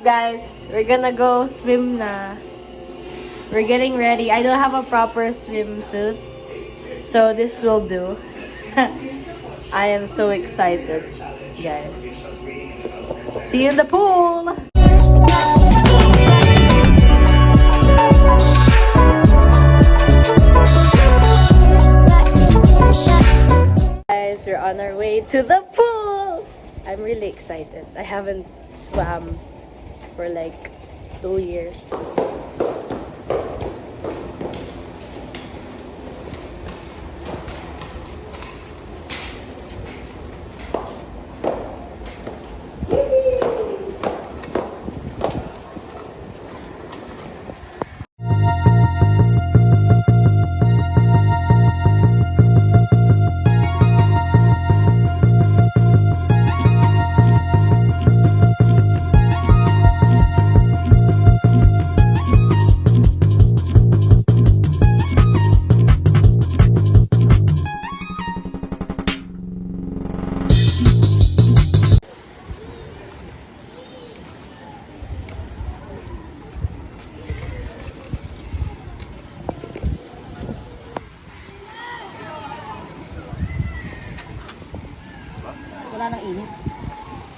Guys, we're gonna go swim na. We're getting ready. I don't have a proper swimsuit, so this will do. I am so excited, guys. See you in the pool! Guys, we're on our way to the pool! I'm really excited. I haven't swam for like 2 years. Wala nang init.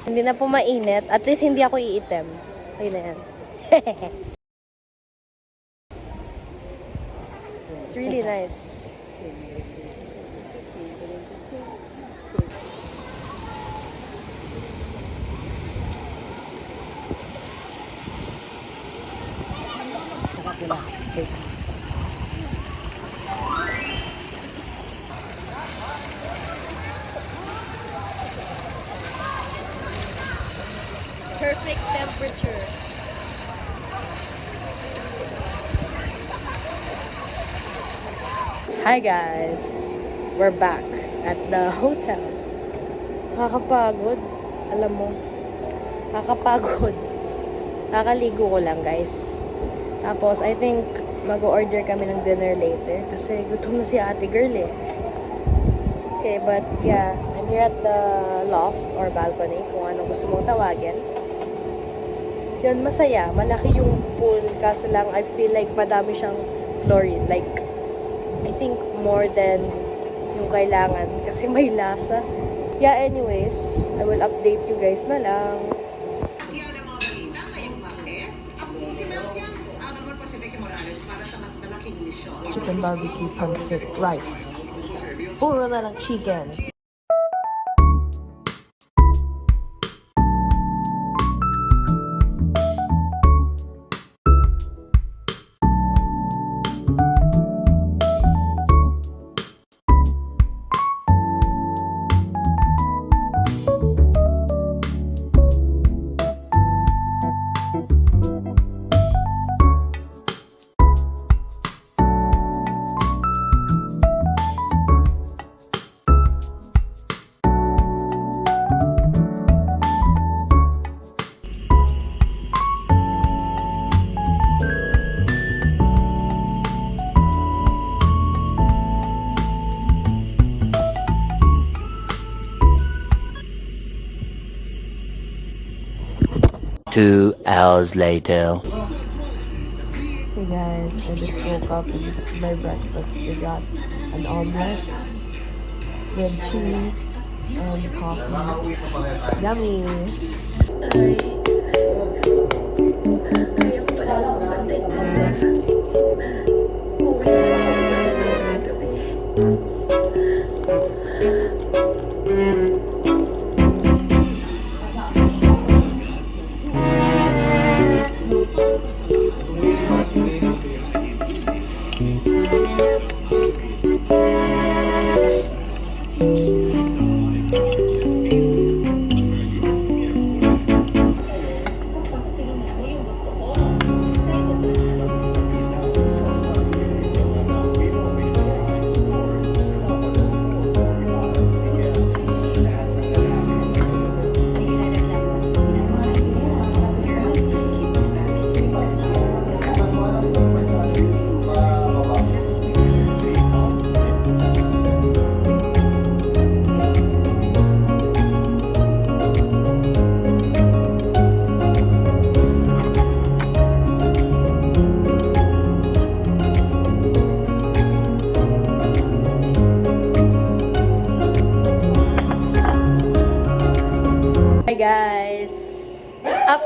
Hindi na po mainit. At least hindi ako iitim. Ayun na yan. It's really nice. Nakapula. Okay. Perfect temperature. Hi guys! We're back at the hotel. Nakakapagod. Alam mo. Nakakapagod. Nakakaligo ko lang guys. Tapos I think mag-order kami ng dinner later. Kasi gutom na si ate girl eh. Okay, but yeah. I'm here at the loft or balcony. Kung ano gusto mong tawagin. Yun, masaya. Malaki yung pool. Kaso lang, I feel like madami siyang chlorine. Like, I think more than yung kailangan. Kasi may lasa. Yeah, anyways, I will update you guys na lang. Chicken barbecue pancit rice. Puro na lang chicken. Two hours later. Hey guys, I just woke up and this is my breakfast. We got an omelette with cheese and coffee. Yummy!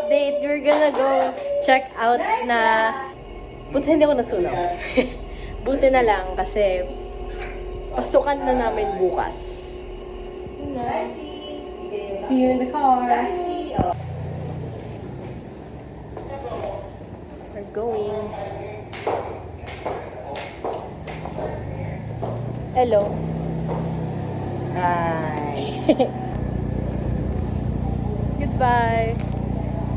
date, we're gonna go check out na... Buti hindi ako nasunog. Buti na lang kasi pasukan na namin bukas. See you in the car. We're going. Hello. Hi. Goodbye.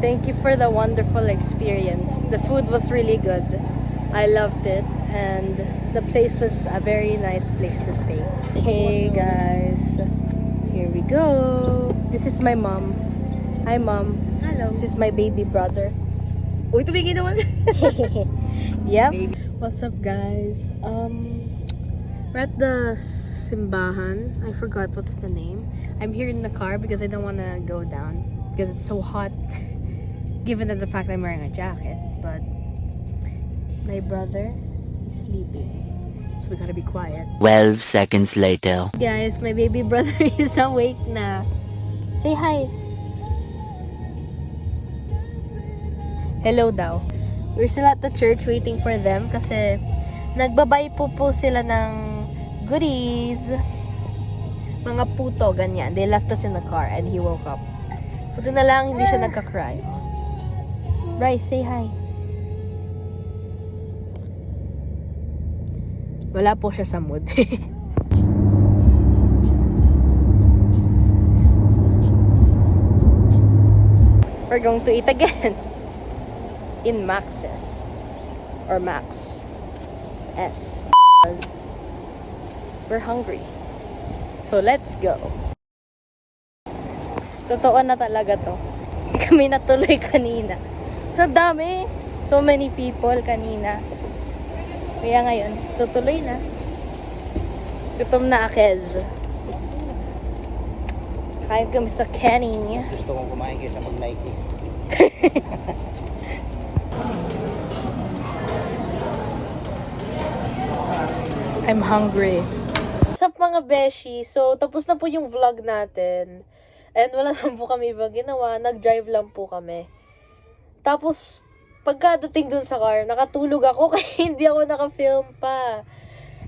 Thank you for the wonderful experience. The food was really good. I loved it, and the place was a very nice place to stay. Hey guys, here we go. This is my mom. Hi mom. Hello. This is my baby brother. Uy, tumingin naman. Yep. What's up guys? We're at the simbahan. I forgot what's the name. I'm here in the car because I don't want to go down because it's so hot. Given that the fact I'm wearing a jacket, but my brother is sleeping, so we gotta be quiet. 12 seconds later. Guys, my baby brother is awake na. Say hi. Hello daw. We're still at the church waiting for them kasi nagbabay po sila ng goodies. Mga puto, ganyan. They left us in the car and he woke up. Buti na lang hindi siya nagka-cry. Bryce, say hi. Wala po siya sa mood. We're going to eat again. In Max's. Or Max. S. We're hungry. So let's go. Totoo na talaga to. Hindi kami natuloy kanina. So dami. So many people kanina. Kaya ngayon, tutuloy na. Gutom na akez. Kain kami sa Kenny. Gusto kong kumain kaysa mag-Nike. I'm hungry. What's up mga beshi? So, tapos na po yung vlog natin. And wala naman po kami ibang ginawa. Nag-drive lang po kami. Tapos, pagkadating dun sa car, nakatulog ako kaya hindi ako naka-film pa.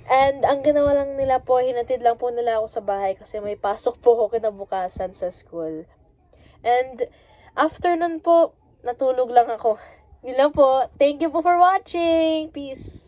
And ang ginawa lang nila po, hinatid lang po nila ako sa bahay kasi may pasok po ako kinabukasan sa school. And after nun po, natulog lang ako. Yun lang po. Thank you po for watching. Peace.